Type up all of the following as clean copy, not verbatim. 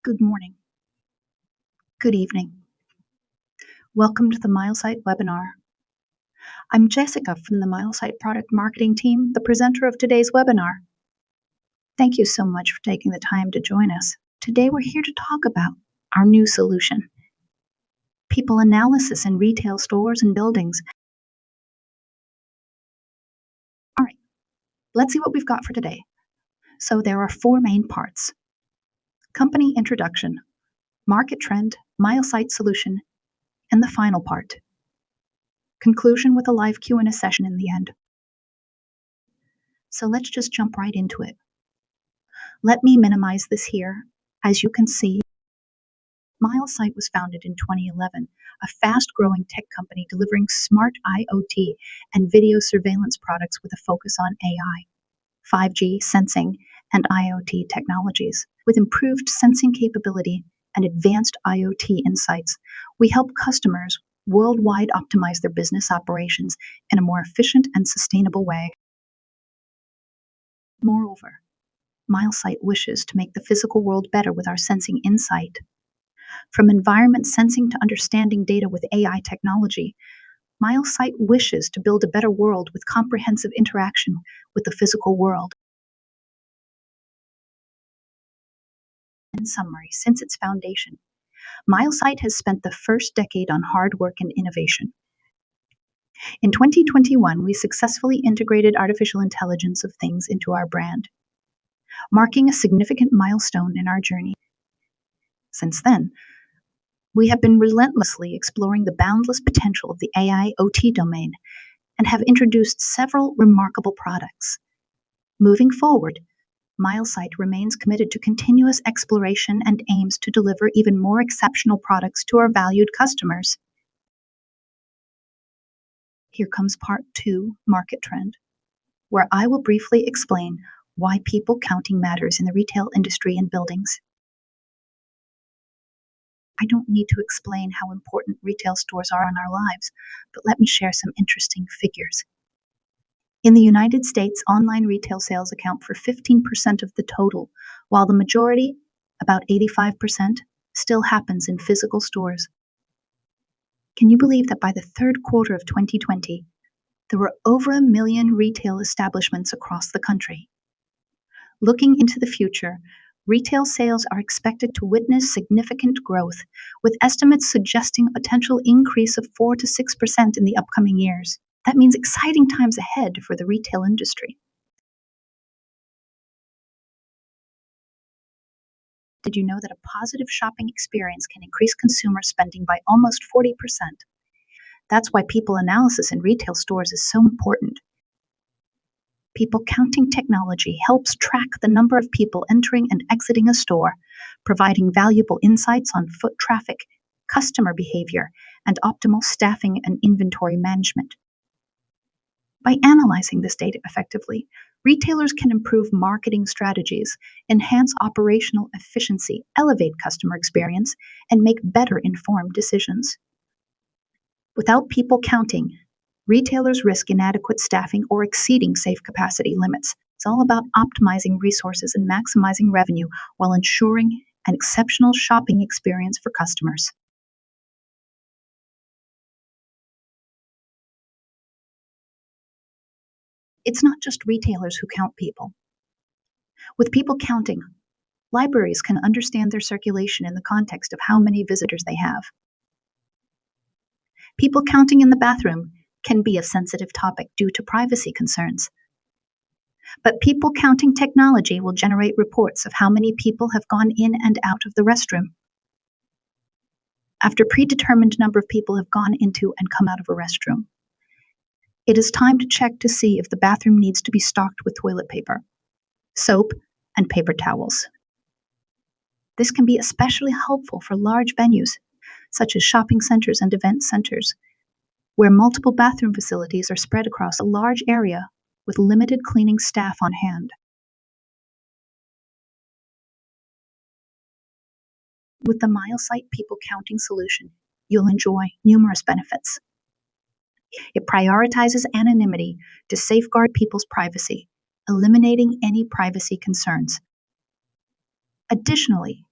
Good morning. Good evening. Welcome to the Milesight webinar. I'm Jessica from the Milesight product marketing team, the presenter of today's webinar. Thank you so much for taking the time to join us. Today we're here to talk about our new solution, people analysis in retail stores and buildings. All right, let's see what we've got for today. So there are four main parts: company introduction, market trend, Milesight solution, and the final part, conclusion with a live Q&A session in the end. So let's just jump right into it. Let me minimize this here. As you can see, Milesight was founded in 2011, a fast-growing tech company delivering smart IoT and video surveillance products with a focus on AI, 5G sensing, and IoT technologies. With improved sensing capability and advanced IoT insights, we help customers worldwide optimize their business operations in a more efficient and sustainable way. Moreover, Milesight wishes to make the physical world better with our sensing insight. From environment sensing to understanding data with AI technology, Milesight wishes to build a better world with comprehensive interaction with the physical world. In summary, since its foundation, Milesight has spent the first decade on hard work and innovation. In 2021, we successfully integrated artificial intelligence of things into our brand, marking a significant milestone in our journey. Since then, we have been relentlessly exploring the boundless potential of the AI/OT domain and have introduced several remarkable products. Moving forward, Milesight remains committed to continuous exploration and aims to deliver even more exceptional products to our valued customers. Here comes part 2, market trend, where I will briefly explain why people counting matters in the retail industry and buildings. I don't need to explain how important retail stores are in our lives, but let me share some interesting figures. In the United States, online retail sales account for 15% of the total, while the majority, about 85%, still happens in physical stores. Can you believe that by the third quarter of 2020, there were over 1 million retail establishments across the country? Looking into the future, retail sales are expected to witness significant growth, with estimates suggesting a potential increase of 4 to 6% in the upcoming years. That means exciting times ahead for the retail industry. Did you know that a positive shopping experience can increase consumer spending by almost 40%? That's why people analysis in retail stores is so important. People counting technology helps track the number of people entering and exiting a store, providing valuable insights on foot traffic, customer behavior, and optimal staffing and inventory management. By analyzing this data effectively, retailers can improve marketing strategies, enhance operational efficiency, elevate customer experience, and make better informed decisions. Without people counting, retailers risk inadequate staffing or exceeding safe capacity limits. It's all about optimizing resources and maximizing revenue while ensuring an exceptional shopping experience for customers. It's not just retailers who count people. With people counting, libraries can understand their circulation in the context of how many visitors they have. People counting in the bathroom can be a sensitive topic due to privacy concerns. But people counting technology will generate reports of how many people have gone in and out of the restroom. After a predetermined number of people have gone into and come out of a restroom, it is time to check to see if the bathroom needs to be stocked with toilet paper, soap, and paper towels. This can be especially helpful for large venues, such as shopping centers and event centers, where multiple bathroom facilities are spread across a large area with limited cleaning staff on hand. With the Milesight people counting solution, you'll enjoy numerous benefits. It prioritizes anonymity to safeguard people's privacy, eliminating any privacy concerns. Additionally,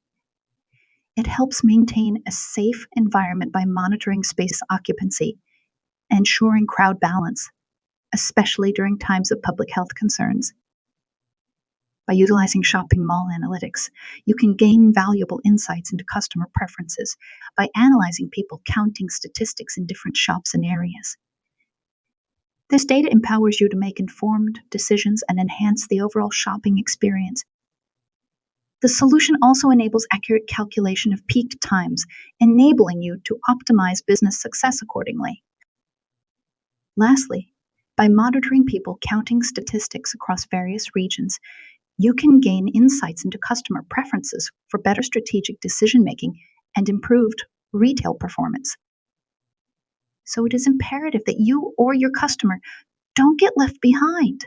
It helps maintain a safe environment by monitoring space occupancy, ensuring crowd balance, especially during times of public health concerns. By utilizing shopping mall analytics, you can gain valuable insights into customer preferences by analyzing people counting statistics in different shops and areas. This data empowers you to make informed decisions and enhance the overall shopping experience. The solution also enables accurate calculation of peak times, enabling you to optimize business success accordingly. Lastly, by monitoring people counting statistics across various regions, you can gain insights into customer preferences for better strategic decision-making and improved retail performance. So it is imperative that you or your customer don't get left behind.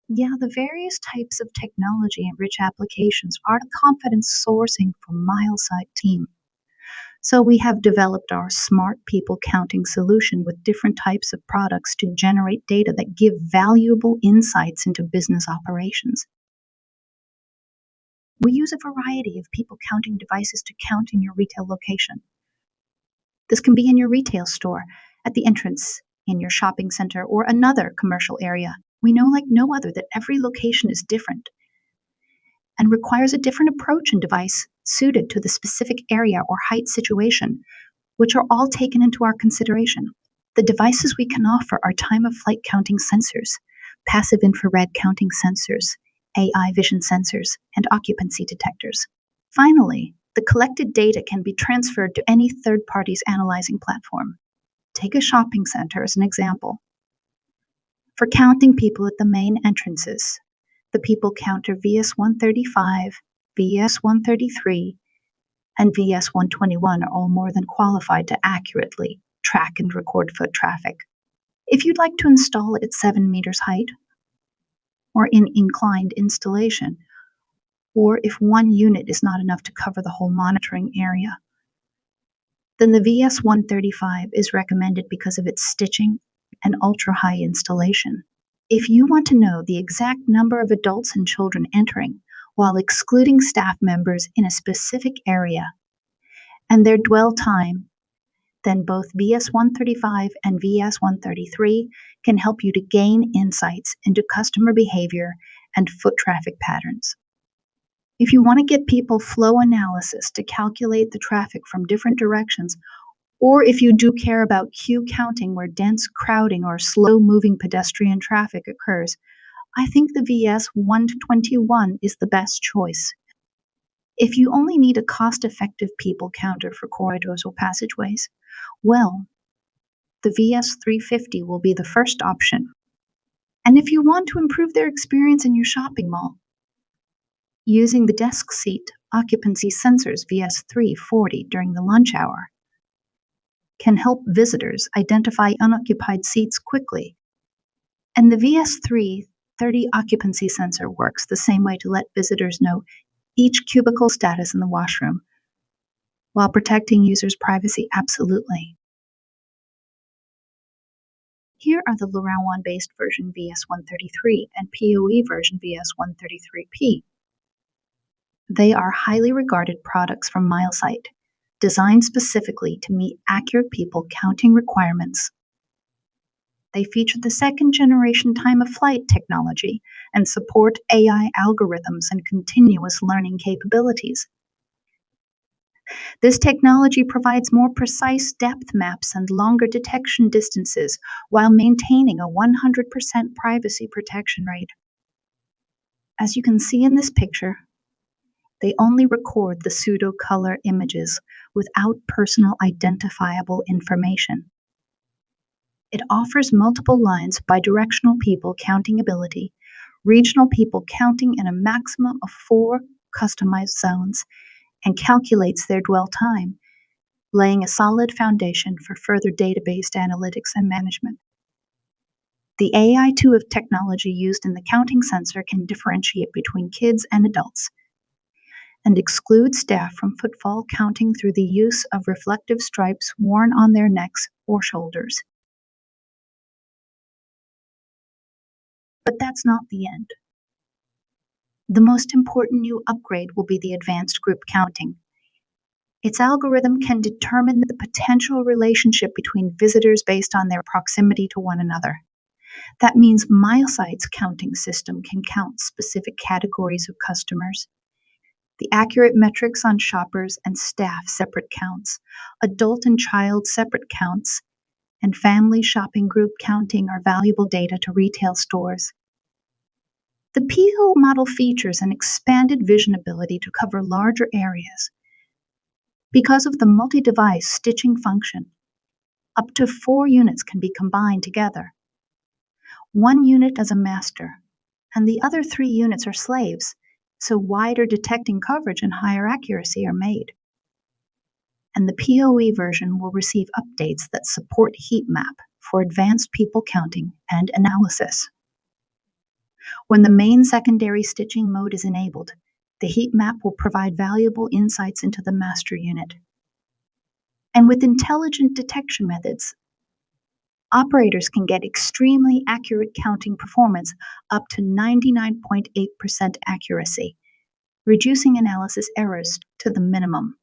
Yeah, the various types of technology and rich applications are the confidence sourcing for Milesight team. So we have developed our smart people counting solution with different types of products to generate data that give valuable insights into business operations. We use a variety of people counting devices to count in your retail location. This can be in your retail store, at the entrance, in your shopping center, or another commercial area. We know like no other that every location is different and requires a different approach and device suited to the specific area or height situation, which are all taken into our consideration. The devices we can offer are time-of-flight counting sensors, passive infrared counting sensors, AI vision sensors, and occupancy detectors. Finally, the collected data can be transferred to any third party's analyzing platform. Take a shopping center as an example. For counting people at the main entrances, the people counter VS135, VS133, and VS121 are all more than qualified to accurately track and record foot traffic. If you'd like to install it at 7 meters height, or in inclined installation, or if one unit is not enough to cover the whole monitoring area, then the VS135 is recommended because of its stitching and ultra-high installation. If you want to know the exact number of adults and children entering while excluding staff members in a specific area and their dwell time, then both VS135 and VS133 can help you to gain insights into customer behavior and foot traffic patterns. If you want to get people flow analysis to calculate the traffic from different directions, or if you do care about queue counting where dense crowding or slow-moving pedestrian traffic occurs, I think the VS121 is the best choice. If you only need a cost-effective people counter for corridors or passageways, well, the VS350 will be the first option. And if you want to improve their experience in your shopping mall, using the desk seat occupancy sensors VS340 during the lunch hour can help visitors identify unoccupied seats quickly. And the VS330 occupancy sensor works the same way to let visitors know each cubicle status in the washroom while protecting users' privacy absolutely. Here are the Larawan-based version VS133 and PoE version VS133P. They are highly regarded products from Milesight, designed specifically to meet accurate people counting requirements. They feature the second-generation time-of-flight technology and support AI algorithms and continuous learning capabilities. This technology provides more precise depth maps and longer detection distances while maintaining a 100% privacy protection rate. As you can see in this picture, they only record the pseudo-color images without personal identifiable information. It offers multiple lines bidirectional people counting ability, regional people counting in a maximum of 4 customized zones, and calculates their dwell time, laying a solid foundation for further database analytics and management. The AI2 of technology used in the counting sensor can differentiate between kids and adults, and exclude staff from footfall counting through the use of reflective stripes worn on their necks or shoulders. But that's not the end. The most important new upgrade will be the advanced group counting. Its algorithm can determine the potential relationship between visitors based on their proximity to one another. That means Milesight's counting system can count specific categories of customers. The accurate metrics on shoppers and staff separate counts, adult and child separate counts, and family shopping group counting are valuable data to retail stores. The PO model features an expanded vision ability to cover larger areas. Because of the multi-device stitching function, up to 4 units can be combined together. One unit as a master, and the other 3 units are slaves, so wider detecting coverage and higher accuracy are made. And the PoE version will receive updates that support heat map for advanced people counting and analysis. When the main secondary stitching mode is enabled, the heat map will provide valuable insights into the master unit. And with intelligent detection methods, operators can get extremely accurate counting performance up to 99.8% accuracy, reducing analysis errors to the minimum.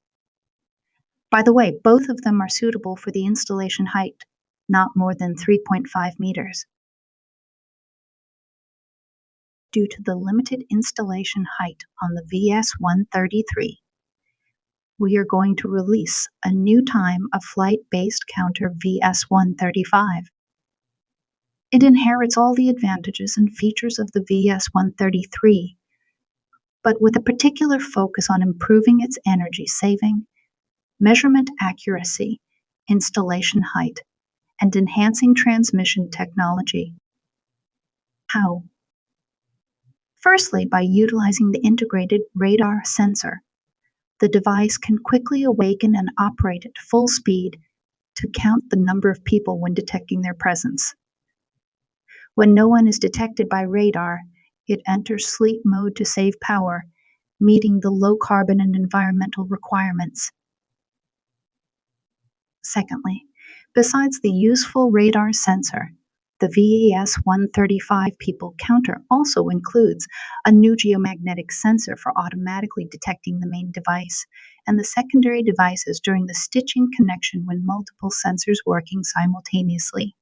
By the way, both of them are suitable for the installation height, not more than 3.5 meters. Due to the limited installation height on the VS133, we are going to release a new time of flight-based counter VS135. It inherits all the advantages and features of the VS133, but with a particular focus on improving its energy saving, measurement accuracy, installation height, and enhancing transmission technology. How? Firstly, by utilizing the integrated radar sensor, the device can quickly awaken and operate at full speed to count the number of people when detecting their presence. When no one is detected by radar, it enters sleep mode to save power, meeting the low carbon and environmental requirements. Secondly, besides the useful radar sensor, the VS135 people counter also includes a new geomagnetic sensor for automatically detecting the main device and the secondary devices during the stitching connection when multiple sensors working simultaneously.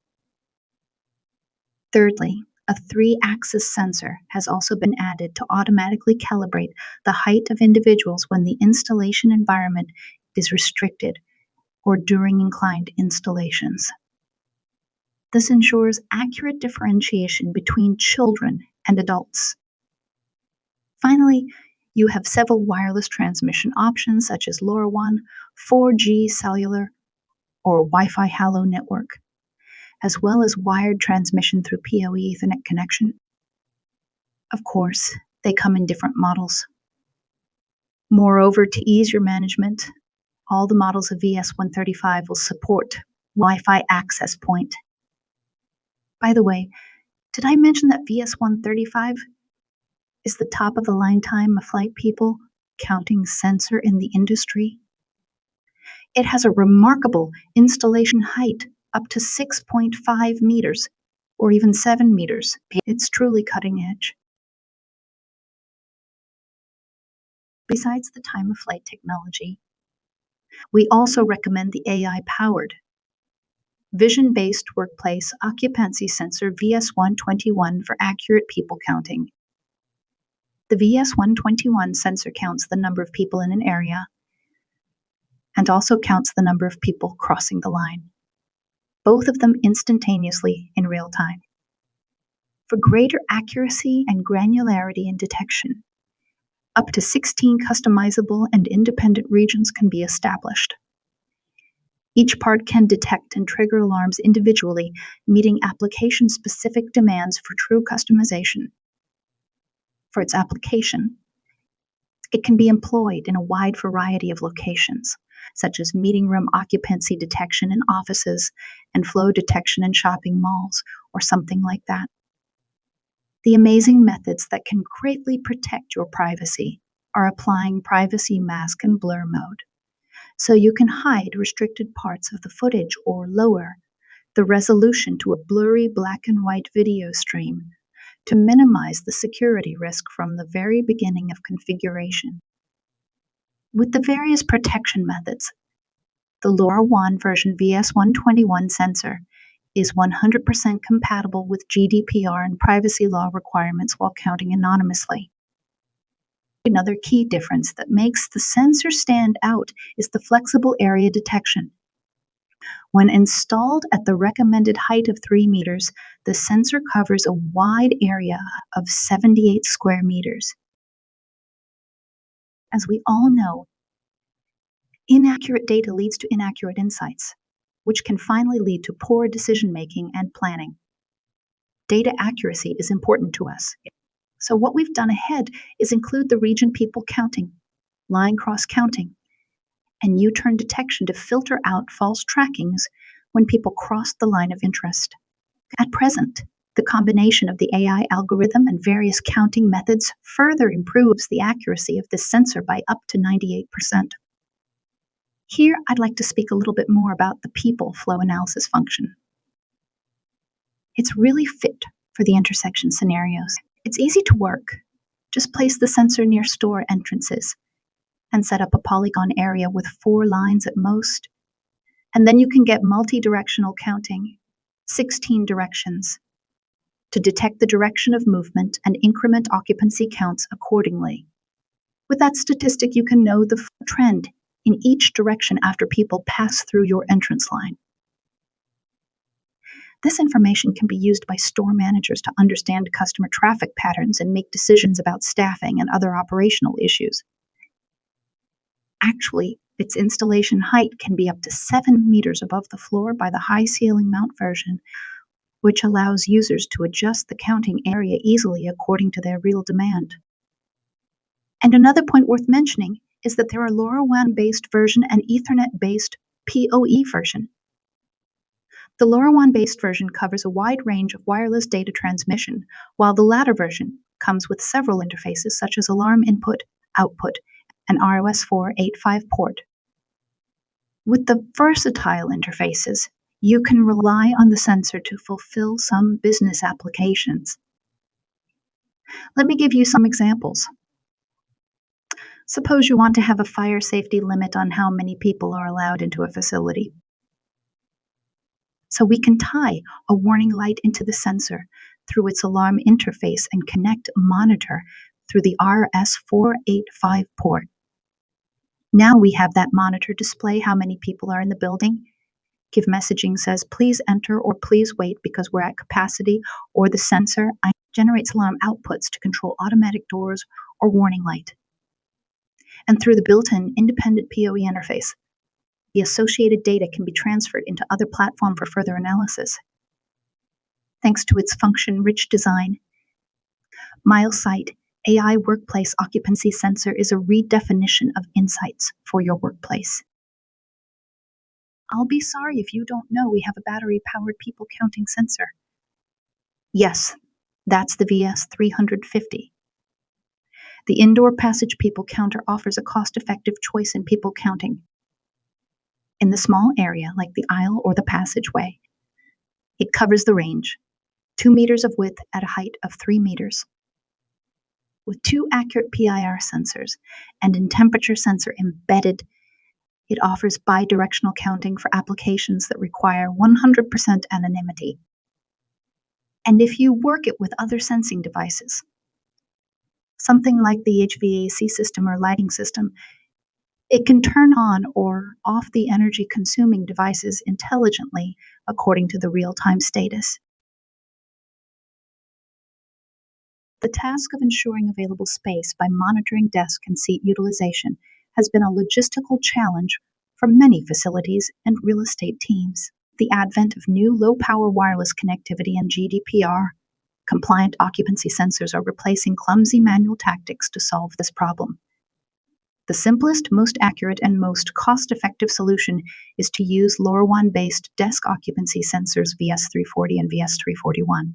Thirdly, a 3-axis sensor has also been added to automatically calibrate the height of individuals when the installation environment is restricted or during inclined installations. This ensures accurate differentiation between children and adults. Finally, you have several wireless transmission options such as LoRaWAN, 4G cellular, or Wi-Fi Halo network, as well as wired transmission through PoE Ethernet connection. Of course, they come in different models. Moreover, to ease your management, all the models of VS135 will support Wi-Fi access point. By the way, did I mention that VS135 is the top of the line time of flight people counting sensor in the industry? It has a remarkable installation height up to 6.5 meters or even 7 meters. It's truly cutting edge. Besides the time of flight technology, we also recommend the AI-powered vision-based workplace occupancy sensor VS121 for accurate people counting. The VS121 sensor counts the number of people in an area and also counts the number of people crossing the line, both of them instantaneously in real time. For greater accuracy and granularity in detection, up to 16 customizable and independent regions can be established. Each part can detect and trigger alarms individually, meeting application-specific demands for true customization. For its application, it can be employed in a wide variety of locations, such as meeting room occupancy detection in offices and flow detection in shopping malls, or something like that. The amazing methods that can greatly protect your privacy are applying privacy mask and blur mode, so you can hide restricted parts of the footage or lower the resolution to a blurry black and white video stream to minimize the security risk from the very beginning of configuration. With the various protection methods, the LoRaWAN version VS121 sensor is 100% compatible with GDPR and privacy law requirements while counting anonymously. Another key difference that makes the sensor stand out is the flexible area detection. When installed at the recommended height of 3 meters, the sensor covers a wide area of 78 square meters. As we all know, inaccurate data leads to inaccurate insights, which can finally lead to poor decision-making and planning. Data accuracy is important to us. So what we've done ahead is include the region people counting, line cross-counting, and U-turn detection to filter out false trackings when people cross the line of interest. At present, the combination of the AI algorithm and various counting methods further improves the accuracy of this sensor by up to 98%. Here, I'd like to speak a little bit more about the people flow analysis function. It's really fit for the intersection scenarios. It's easy to work. Just place the sensor near store entrances and set up a polygon area with 4 lines at most. And then you can get multi-directional counting, 16 directions, to detect the direction of movement and increment occupancy counts accordingly. With that statistic, you can know the trend in each direction after people pass through your entrance line. This information can be used by store managers to understand customer traffic patterns and make decisions about staffing and other operational issues. Actually, its installation height can be up to 7 meters above the floor by the high ceiling mount version, which allows users to adjust the counting area easily according to their real demand. And another point worth mentioning is that there are LoRaWAN-based version and Ethernet-based PoE version. The LoRaWAN-based version covers a wide range of wireless data transmission, while the latter version comes with several interfaces such as alarm input, output, and ROS485 port. With the versatile interfaces, you can rely on the sensor to fulfill some business applications. Let me give you some examples. Suppose you want to have a fire safety limit on how many people are allowed into a facility. So we can tie a warning light into the sensor through its alarm interface and connect a monitor through the RS485 port. Now we have that monitor display how many people are in the building, give messaging says please enter or please wait because we're at capacity, or the sensor generates alarm outputs to control automatic doors or warning light. And through the built-in independent PoE interface, the associated data can be transferred into other platforms for further analysis. Thanks to its function-rich design, Milesight AI Workplace Occupancy Sensor is a redefinition of insights for your workplace. I'll be sorry if you don't know we have a battery-powered people counting sensor. Yes, that's the VS350. The indoor passage people counter offers a cost-effective choice in people counting. In the small area, like the aisle or the passageway, it covers the range, 2 meters of width at a height of 3 meters. With 2 accurate PIR sensors and a temperature sensor embedded, it offers bidirectional counting for applications that require 100% anonymity. And if you work it with other sensing devices, something like the HVAC system or lighting system, it can turn on or off the energy-consuming devices intelligently according to the real-time status. The task of ensuring available space by monitoring desk and seat utilization has been a logistical challenge for many facilities and real estate teams. The advent of new low-power wireless connectivity and GDPR compliant occupancy sensors are replacing clumsy manual tactics to solve this problem. The simplest, most accurate, and most cost-effective solution is to use LoRaWAN-based desk occupancy sensors VS340 and VS341.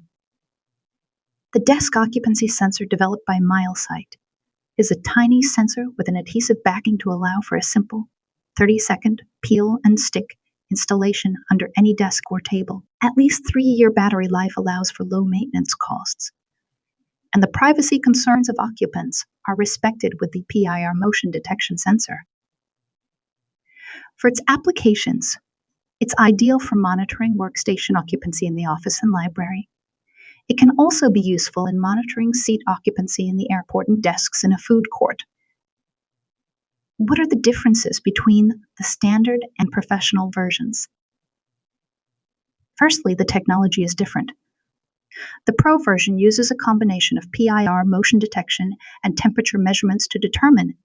The desk occupancy sensor developed by Milesight is a tiny sensor with an adhesive backing to allow for a simple 30-second peel and stick installation under any desk or table. At least 3-year battery life allows for low maintenance costs. and the privacy concerns of occupants are respected with the PIR motion detection sensor. For its applications, it's ideal for monitoring workstation occupancy in the office and library. It can also be useful in monitoring seat occupancy in the airport and desks in a food court. What are the differences between the standard and professional versions? Firstly, the technology is different. The Pro version uses a combination of PIR motion detection and temperature measurements to determine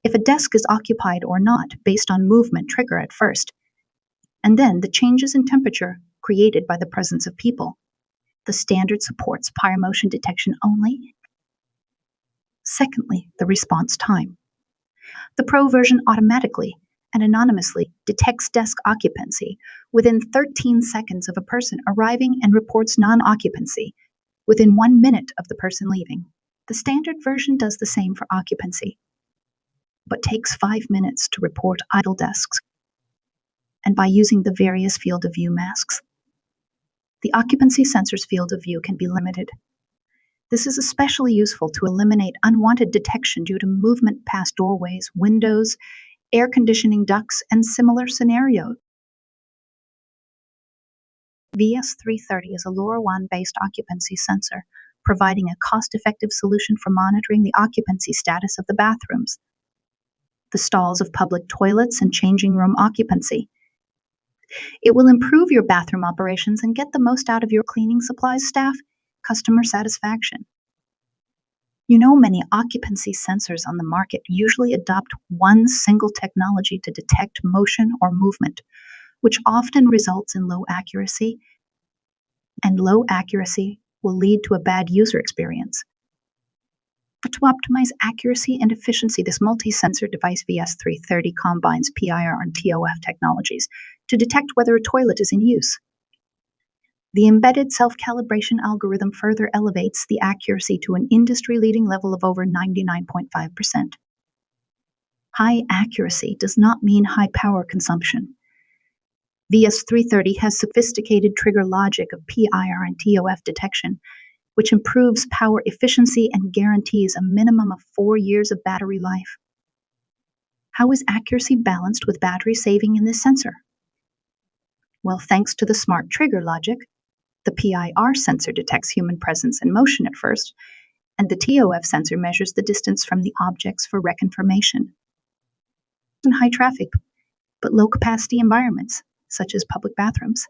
if a desk is occupied or not based on movement trigger at first, and then the changes in temperature created by the presence of people. The standard supports PIR motion detection only. Secondly, the response time. The Pro version automatically and anonymously detects desk occupancy within 13 seconds of a person arriving and reports non-occupancy within 1 minute of the person leaving. The standard version does the same for occupancy, but takes 5 minutes to report idle desks. And by using the various field of view masks, the occupancy sensor's field of view can be limited. This is especially useful to eliminate unwanted detection due to movement past doorways, windows, air conditioning ducts, and similar scenarios. VS330 is a LoRaWAN-based occupancy sensor, providing a cost-effective solution for monitoring the occupancy status of the bathrooms, the stalls of public toilets, and changing room occupancy. It will improve your bathroom operations and get the most out of your cleaning supplies staff, customer satisfaction. You know, many occupancy sensors on the market usually adopt one single technology to detect motion or movement, which often results in low accuracy, and low accuracy will lead to a bad user experience. But to optimize accuracy and efficiency, this multi-sensor device VS330 combines PIR and TOF technologies to detect whether a toilet is in use. The embedded self-calibration algorithm further elevates the accuracy to an industry-leading level of over 99.5%. High accuracy does not mean high power consumption. VS330 has sophisticated trigger logic of PIR and TOF detection, which improves power efficiency and guarantees a minimum of 4 years of battery life. How is accuracy balanced with battery saving in this sensor? Well, thanks to the smart trigger logic, the PIR sensor detects human presence and motion at first, and the TOF sensor measures the distance from the objects for reconfirmation. In high traffic, but low capacity environments, such as public bathrooms,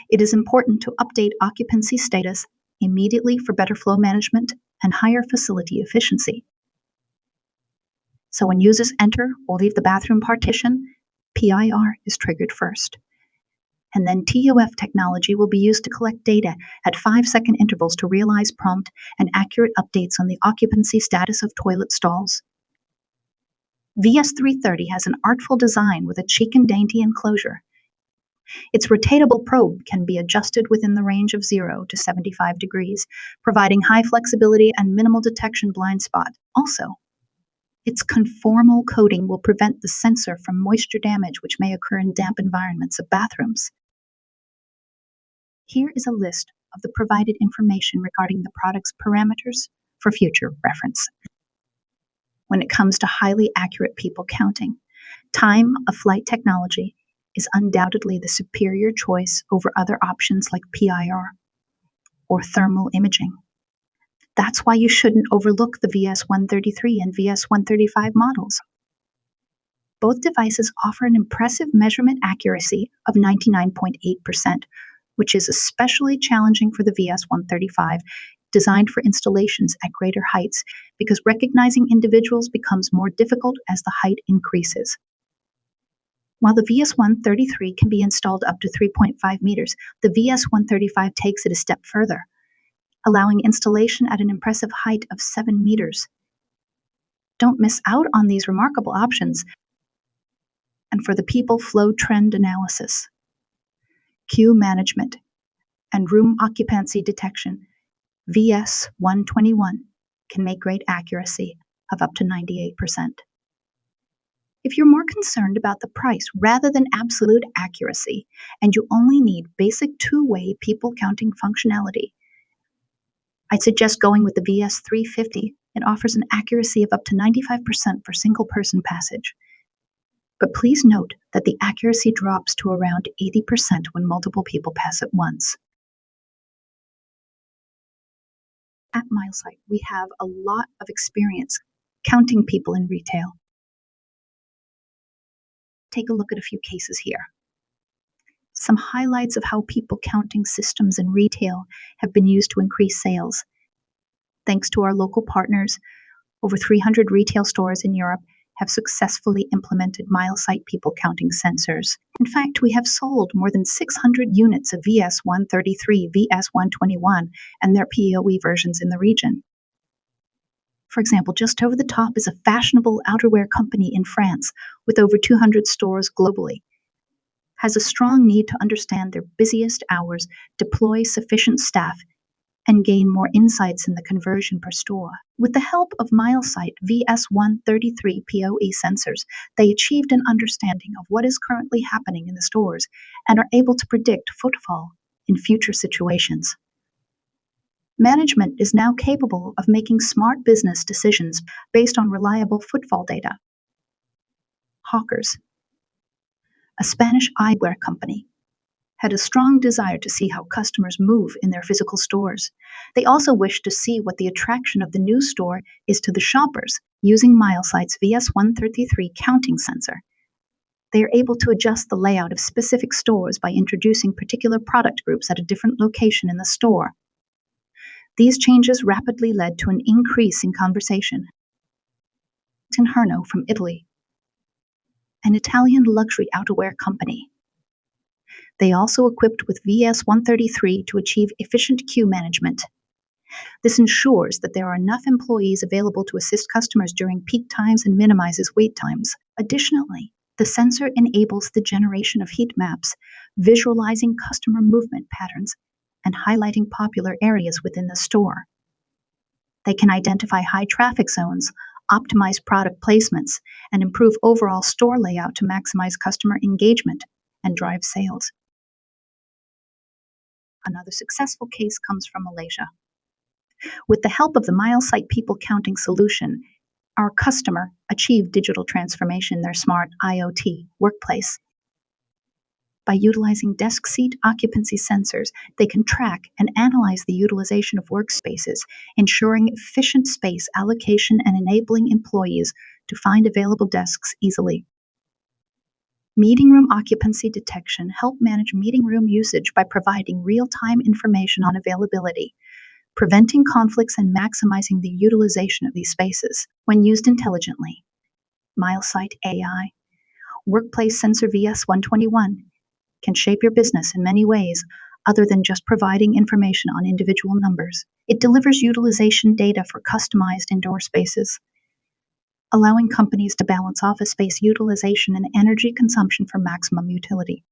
it is important to update occupancy status immediately for better flow management and higher facility efficiency. So when users enter or leave the bathroom partition, PIR is triggered first. And then TOF technology will be used to collect data at 5-second intervals to realize prompt and accurate updates on the occupancy status of toilet stalls. VS330 has an artful design with a chic and dainty enclosure. Its rotatable probe can be adjusted within the range of 0 to 75 degrees, providing high flexibility and minimal detection blind spot. Also, its conformal coating will prevent the sensor from moisture damage, which may occur in damp environments of bathrooms. Here is a list of the provided information regarding the product's parameters for future reference. When it comes to highly accurate people counting, time of flight technology is undoubtedly the superior choice over other options like PIR or thermal imaging. That's why you shouldn't overlook the VS133 and VS135 models. Both devices offer an impressive measurement accuracy of 99.8%, which is especially challenging for the VS135, designed for installations at greater heights because recognizing individuals becomes more difficult as the height increases. While the VS133 can be installed up to 3.5 meters, the VS135 takes it a step further, allowing installation at an impressive height of 7 meters. Don't miss out on these remarkable options. And for the people flow trend analysis, queue management, and room occupancy detection, VS121 can make great accuracy of up to 98%. If you're more concerned about the price rather than absolute accuracy, and you only need basic two-way people counting functionality, I'd suggest going with the VS350. It offers an accuracy of up to 95% for single-person passage. But please note that the accuracy drops to around 80% when multiple people pass at once. At Milesight, we have a lot of experience counting people in retail. Take a look at a few cases here. Some highlights of how people counting systems in retail have been used to increase sales. Thanks to our local partners, over 300 retail stores in Europe have successfully implemented Milesight people counting sensors. In fact, we have sold more than 600 units of VS133, VS121, and their PoE versions in the region. For example, just over the top is a fashionable outerwear company in France with over 200 stores globally. Has a strong need to understand their busiest hours, deploy sufficient staff, and gain more insights in the conversion per store. With the help of Milesight VS133 PoE sensors, they achieved an understanding of what is currently happening in the stores and are able to predict footfall in future situations. Management is now capable of making smart business decisions based on reliable footfall data. Hawkers, a Spanish eyewear company, had a strong desire to see how customers move in their physical stores. They also wished to see what the attraction of the new store is to the shoppers using Milesight's VS133 counting sensor. They are able to adjust the layout of specific stores by introducing particular product groups at a different location in the store. These changes rapidly led to an increase in conversation. Herno from Italy, an Italian luxury outerwear company. They also equipped with VS133 to achieve efficient queue management. This ensures that there are enough employees available to assist customers during peak times and minimizes wait times. Additionally, the sensor enables the generation of heat maps, visualizing customer movement patterns and highlighting popular areas within the store. They can identify high traffic zones, optimize product placements, and improve overall store layout to maximize customer engagement and drive sales. Another successful case comes from Malaysia. With the help of the Milesight people counting solution, our customer achieved digital transformation in their smart IoT Workplace. By utilizing desk seat occupancy sensors, they can track and analyze the utilization of workspaces, ensuring efficient space allocation and enabling employees to find available desks easily. Meeting room occupancy detection help manage meeting room usage by providing real-time information on availability, preventing conflicts and maximizing the utilization of these spaces. When used intelligently, Milesight AI Workplace Sensor VS121 can shape your business in many ways other than just providing information on individual numbers. It delivers utilization data for customized indoor spaces, allowing companies to balance office space utilization and energy consumption for maximum utility.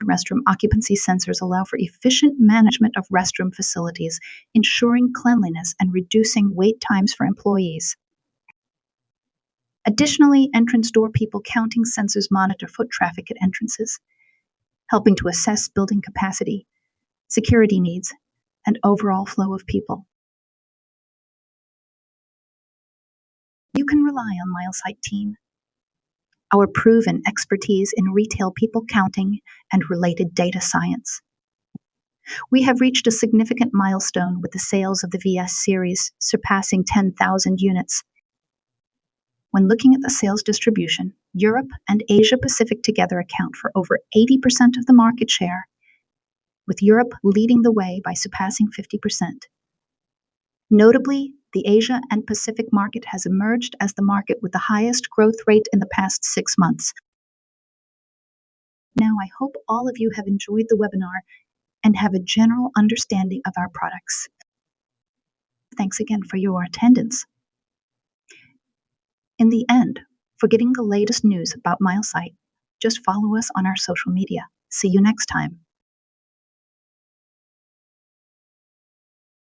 Restroom occupancy sensors allow for efficient management of restroom facilities, ensuring cleanliness and reducing wait times for employees. Additionally, entrance door people counting sensors monitor foot traffic at entrances, helping to assess building capacity, security needs, and overall flow of people. You can rely on Milesight team. Our proven expertise in retail people counting and related data science. We have reached a significant milestone with the sales of the VS series surpassing 10,000 units. When looking at the sales distribution, Europe and Asia Pacific together account for over 80% of the market share, with Europe leading the way by surpassing 50%. Notably, the Asia and Pacific market has emerged as the market with the highest growth rate in the past 6 months. Now, I hope all of you have enjoyed the webinar and have a general understanding of our products. Thanks again for your attendance. In the end, for getting the latest news about Milesight, just follow us on our social media. See you next time.